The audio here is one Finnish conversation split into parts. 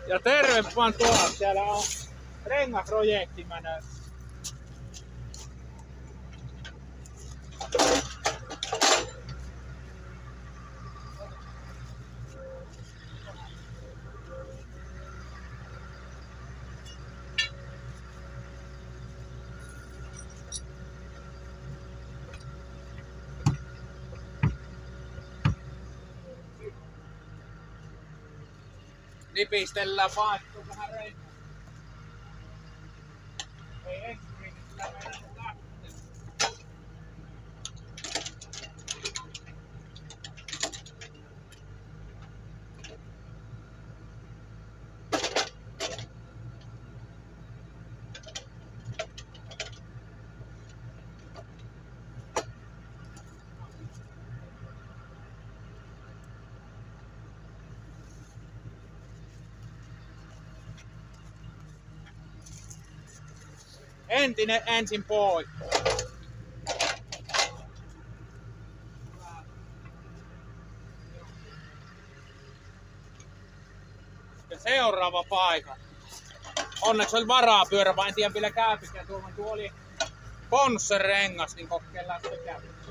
Ja terve vaan tuolla. Siellä on rengasprojekti menossa. Nipistellään vaan vähän reikää. Ei ensikritissä meidän lähtee. Entinen ensin pois. Ja seuraava paikka. Onneksi oli varapyörä, vaan en tiedä vielä käypikään. Tuo oli Ponsse-rengas, niin kokeillaan sitä käypikään.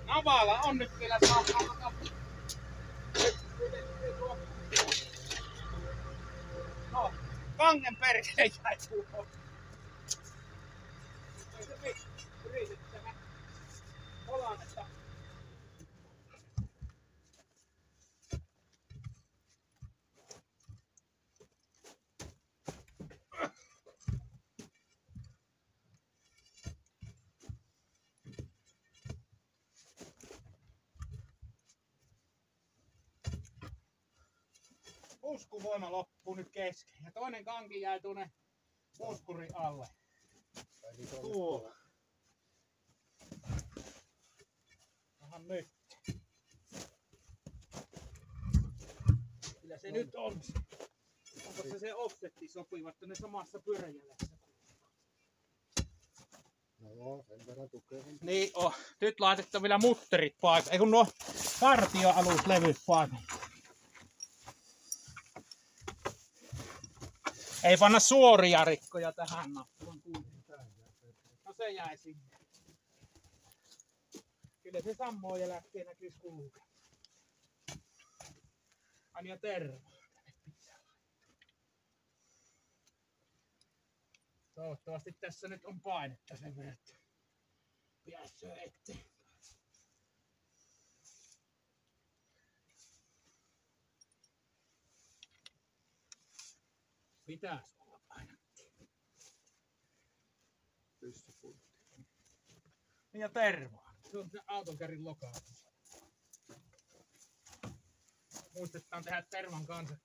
Navala on nyt vielä saattaa. No, kangen perkele jäi tuohon. Yritetään kolannetta. Puskuvoima loppuu nyt kesken. Ja toinen kanki jäi tuonne puskurin alle. Tuo. Vähän nyt. Kyllä se nyt on. Onko se offsetti sopiva, että ne samassa pyöräjäljessä? No joo, sen verran tukee. Niin on. Nyt laitetaan vielä mutterit paikalle. Ei kun nuo partioaluslevyt paikalle. Ei panna suoria rikkoja tähän nappuun. No se jäi sinne. Kyllä se sammuu jälkeen näkyis kulkea. Anja terve. Toivottavasti tässä nyt on painetta sen verran, että pääsee eteenpäin. Pitäis olla painetta. Pyssypultti. Ja tervaa. Se on se autokärin lokaus. Muistetaan tehdä tervan kanssa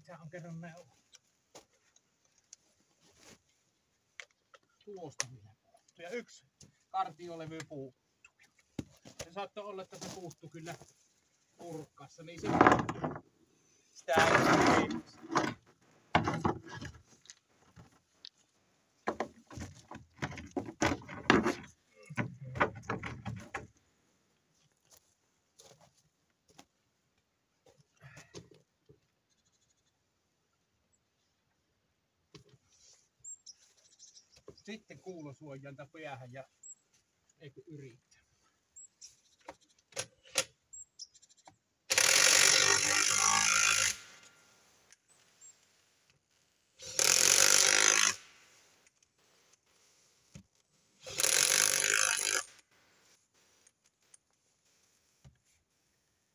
Mitä on kerran neuvottu? Tuosta minä. Ja yksi kartiolevy puuttuu. Se saattoi olla, että se puuttuu kyllä purkassa, niin se sitä ei. Sitten kuulosuojanta päähän ja eikö yrittää.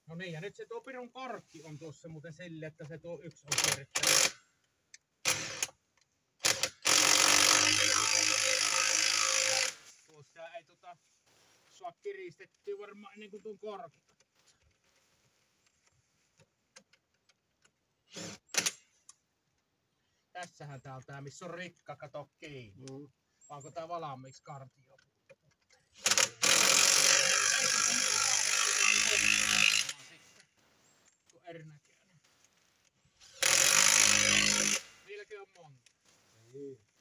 No niin, ja nyt se tuo pirun korkki on tuossa muuten sille, että se tuo yksi on pyörittänyt. Tuossa ei saa kiristettyä varmaan ennen kuin tuon korkin. Tässähän tää on tää, missä on rikka, kato kiinni. Onko tää valmiiksi kartio? Tuo erinäköinen. Niilläkin on monta. Niin.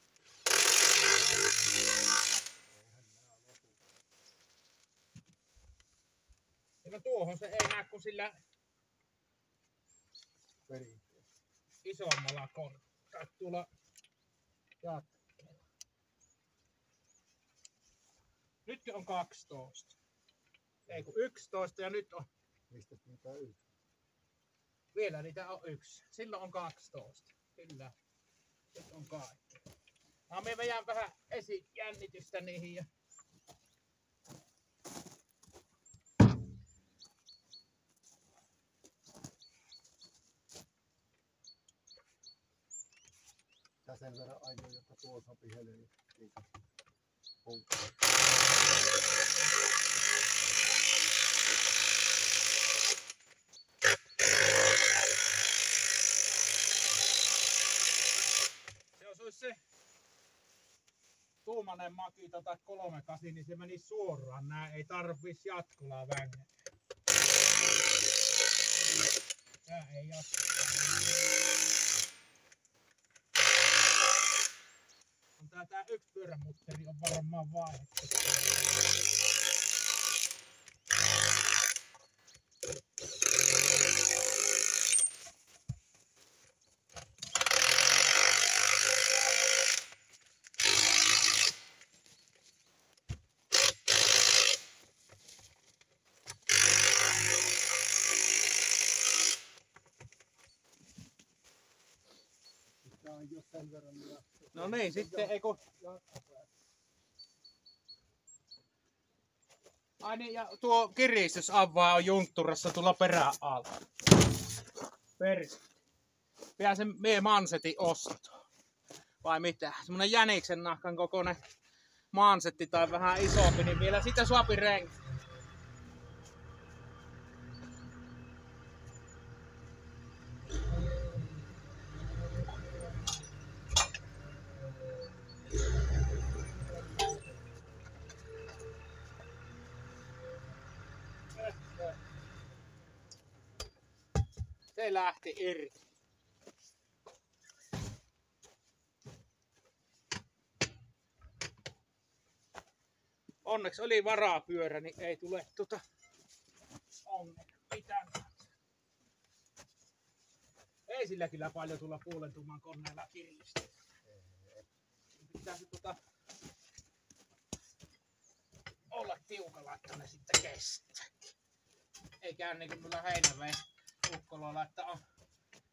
Ja tuohon se ei näe kuin sillä Perinteessä. isommalla korkilla. Tuolla jatkeella. Nyt on 12. Ei kun 11 ja nyt on. Mistä niitä on yksi? Vielä niitä on 1. Silloin on 12. Kyllä. Nyt on kaikki. No me vedän vähän esijännitystä niihin ja Tää sen verran ajoin, jotta tuo sopi helvettiin. jos olisi se tuumainen Makita tai 38, niin se meni suoraan. Nää ei tarvitsisi jatkolaa vängätä. Tää ei jatkola. On tää yksi pyörämutteri on varmaan vaihdettu. No niin, sitten eikö... Ai niin, ja tuo kiristysavaa on juntturassa tuolla perän alla. Pääsen mie mansetin ostoon. Vai mitä? Semmonen jäniksen nahkan kokoinen mansetti tai vähän isompi, niin vielä sitä suopi renki. Se lähti irti. Onneksi oli varapyörä, niin ei tule onneksi mitään. Ei sillä kyllä paljon tulla puolen tumman koneella kiristä. Pitäisi olla tiukalla, että ne sitten kestää. Ei käy niin kuin mulla Heinäveen ukkololla, että on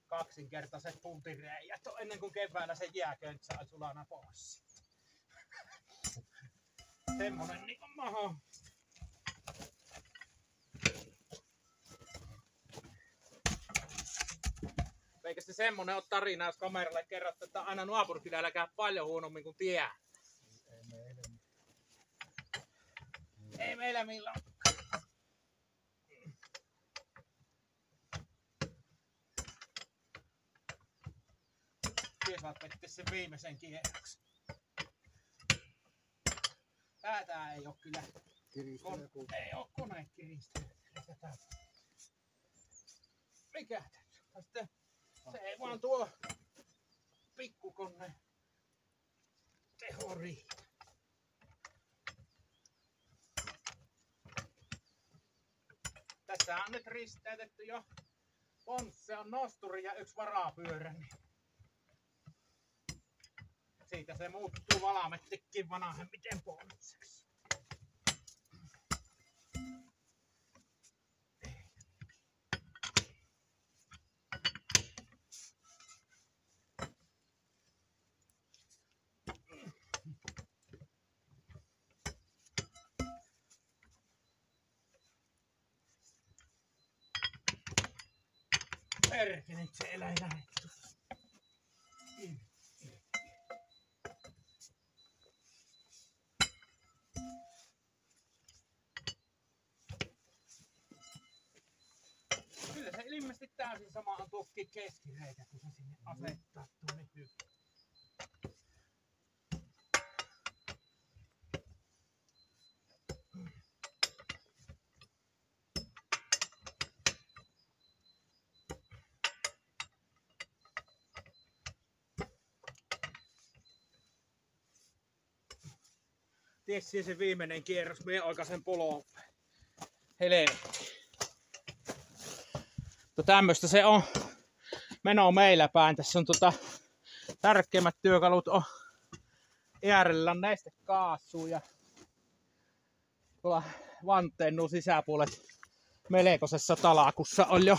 kaksinkertaiset puntireijät ennen kuin keväällä se jääköntsä on sulana pois. Semmonen niin on maho. Eikä se semmonen ole tarina, jos kameralle kerrot, että aina naapurikylällä käy paljon huonommin kuin tie. Ei meillä milloin. Tie saat vettä sen viimeisen kierroksen. Tää ei oo kyllä. Ei oo koneen kiristely. Mikä tästä? Se ei vaan tuo pikkukone teho riitä. Tässä on nyt risteytetty jo. Se on nosturi ja yksi varapyörä. Siitä se muuttuu valamettikin vanhemmiten bonukseksi. Perkele, se eläin lähetty. Kyllä se ilmeisesti täysin sama on tuokki keskireikä, kun se sinne asettaa tuonne hyvin. Tiesi se viimeinen kierros, mie oikaisen poloon. Helvetti. Tämmöstä se on meno meillä päin. Tässä on tärkeimmät työkalut on äärellä nestekaasua ja tuolla vanteen sisäpuolet melkoisessa talakussa on jo.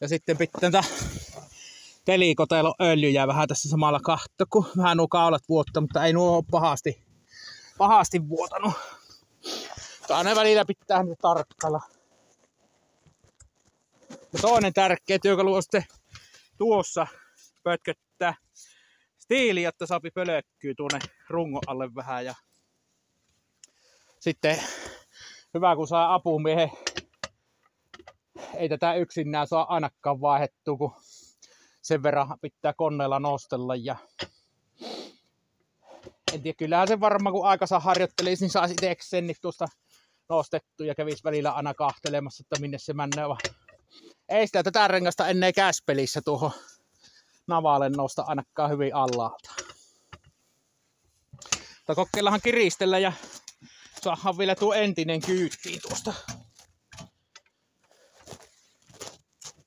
Ja sitten pitää telikotelo öljyjä vähän tässä samalla kahto, kun vähän nuo kaulat vuotta, mutta ei nuo ole pahasti vuotanut. Aina välillä pitää niitä tarkkailla. Ja toinen tärkeä työkalu on sitten tuossa pötköttää stiili, jotta saapi pölökkyä tuonne rungon alle vähän. Ja sitten hyvä kun saa apumiehen. Ei tätä yksinään saa ainakaan vaihdettua, kun sen verran pitää koneella nostella. Ja en tiedä, kyllähän se varmaan kun aikansa harjoittelisi, niin saisi itsekseen niin tuosta nostettu ja kävisi välillä aina kahtelemassa, että minne se menee. Ei sitä tätä rengasta ennen käspelissä tuohon navalle nousta ainakaan hyvin alhaalta. Mutta kokeillahan kiristellä ja saadaan vielä tuo entinen kyyttiin tuosta.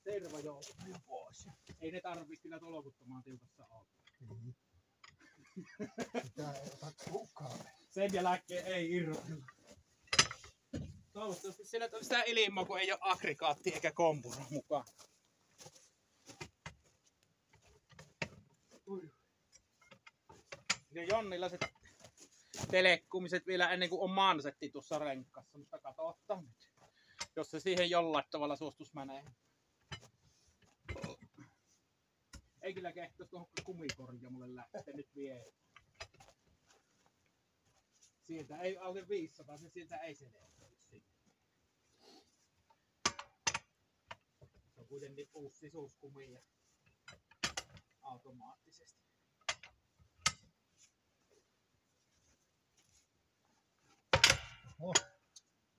Terva joutuu jo pois. Ei ne tarvitse kyllä tolkuttomaan tiukassa olla. Sen jälkeen ei irrotella. Toivottavasti siellä on sitä ilmaa, kun ei ole aggregaatti eikä kompuro mukaan. Ja Jonnilla se telekkumiset vielä ennen kuin on mansetti tuossa renkassa, mutta katsotaan nyt. Jos se siihen jollain tavalla suostus menee. Ei kyllä kehtoisi tuohon kumikorja mulle lähtenyt vielä. Sieltä ei alle 500, se sieltä ei selviä. Se on kuitenkin uusi sisuskumi ja automaattisesti.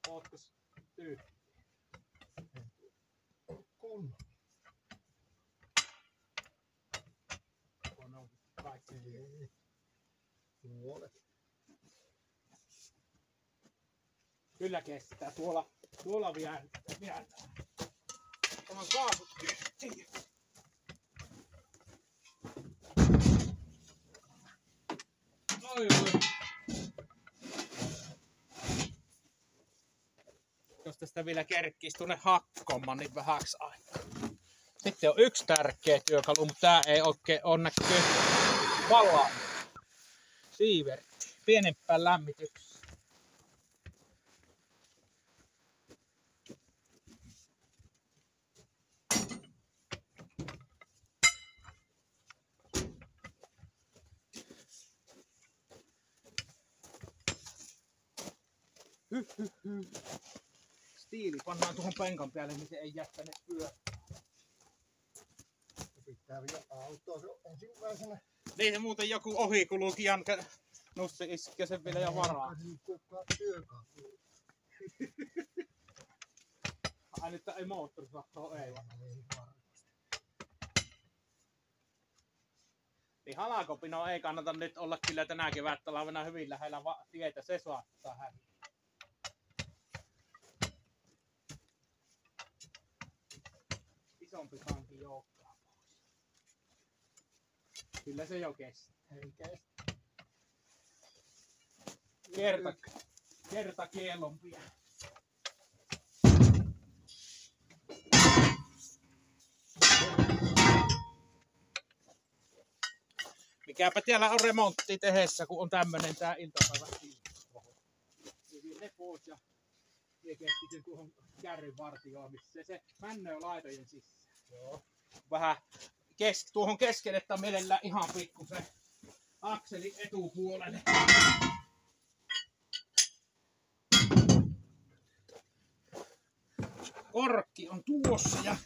Ootkos tyyppi? Kun. On kaikki Puolet. Kyllä kestää. Tuolla vääntää. Tämä on kaasut kyyttiin. Oi. Jos tästä vielä kerkkisi tuonne hakkomaan, niin vähäksi aikaa. Sitten on yksi tärkeä työkalu, mutta tää ei oikein ole näkyy valaa. Siivertti. Pienempään lämmityksessä. Stiili pannaan tuohon penkan päälle, niin se ei jättänyt pyörää. Kävi autoa se ensimmäisenä. Niin se muuten joku ohikulukijan nussi iskee sen vielä ja varaa. Kukaan työkalu. Ai nyt ei moottorisakkoa ei vaan. Niin halakopino ei kannata nyt olla kyllä tänä kevättalvena hyvin lähellä tietä, se saattaa häviä. Isompi kanki joukkaa pois. Kyllä se jo kestää. Ei kestä. Kerta kiellompia. Mikäpä täällä on remontti tehessä, kun on tämmönen tää iltapäivä. Niin ne pois ja keskityn tuohon kärrin vartioimiseen. Se männöö laitojen sisään. Joo. Vähän tuohon keskelle, että mielellään ihan pikkusen akselin etupuolelle. Korkki on tuossa ja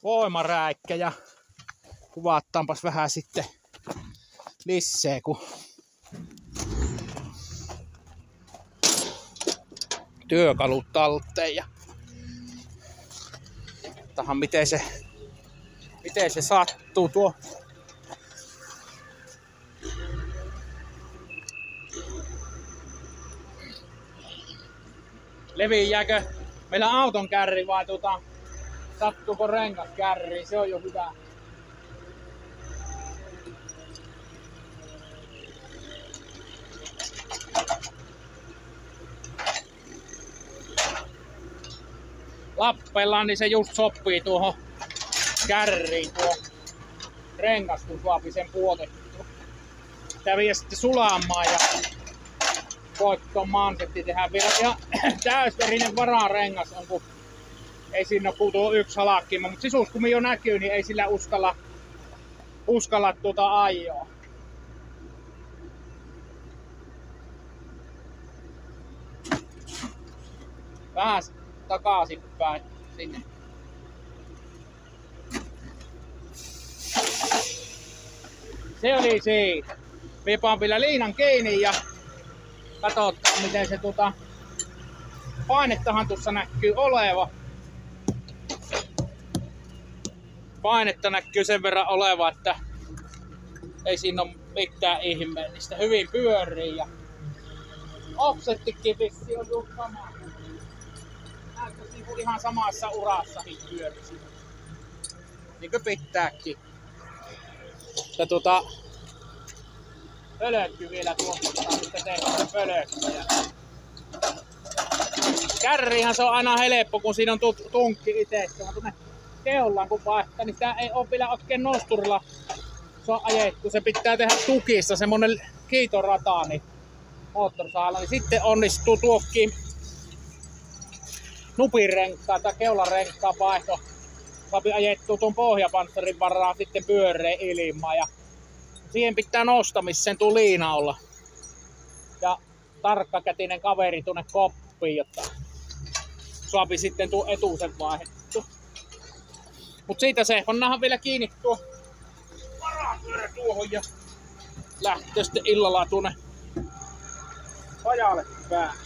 voimaräikkä ja kuvattaanpas vähän sitten lisää, kun työkalut talteen ja tahan miten se sattuu tuo. Leviääkö meillä auton kärri vai sattuuko rengas kärriin? Se on jo hyvä. Lappellaan, niin se just sopii tuohon kärriin tuo rengas, kun suapi sen puotettu. Tää vie sitten sulamaan ja koittoon mansetti tehdään vielä. Ja täysverinen vararengas on, kun ei siinä ole kuin tuo yksi halakkima, mutta sisuskumi jo näkyy, niin ei sillä uskalla ajoa. Vähän takaisinpäin sinne. Se oli siitä. Viepaan vielä liinan kiinni ja katsotaan miten se painettahan tuossa näkyy oleva. Painetta näkyy sen verran oleva, että ei siinä ole mitään ihmeellistä. Hyvin pyörii ja offsettikin vissi on just sama. Näyttäisi ihan samassa urassakin pyörisi. Niin kuin pitääkin. Ja pölökky vielä tuossa, mistä tehdään pölökkyjä. Kärrihän se on aina helppo, kun siinä on tunkki itse. Tuonne keullaan kun vaihtaa, niin sitä ei ole vielä oikein nosturilla. Se on ajettu. Se pitää tehdä tukissa, semmonen kiitorata, niin moottorisaalla. Niin sitten onnistuu tuokki nupirenkkaan tai keularenkkaan vaihto. Saapi ajettua tuon pohjapanssarin varaan sitten pyöreen ilmaan. Ja siihen pitää nostamisen tuo liina olla. Ja tarkkakätinen kaveri tuonne koppiin, jotta saapi sitten tuo etusen vaihdettu. Mut siitä se pannahan vielä kiinni tuo varapyörä tuohon ja lähtee sitten illalla tuonne pajalle päälle.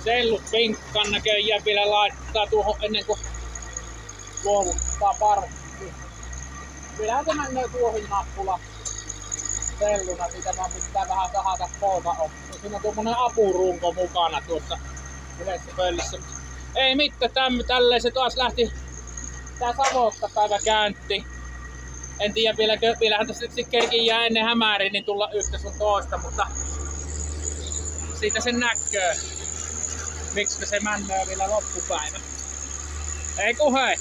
Sellut pinkkaan näköjään vielä laittaa tuohon ennen kuin luovuttaa parkkiin. Kyllähän se menee tuohon nappula selluna, siitä vaan pitää vähän sahata pouta oppi. Siinä on tuommoinen apurunko mukana tuossa yleisessä pöllissä. Ei mitään, tälleen se taas lähti tää Savotta päivä käynti. En tiedä vielähän tässä kerkin jää ennen hämäriin niin tulla yhtä sun toista, mutta siitä sen näkee. Miksi se männöö vielä loppupäivä? Ei kun hei!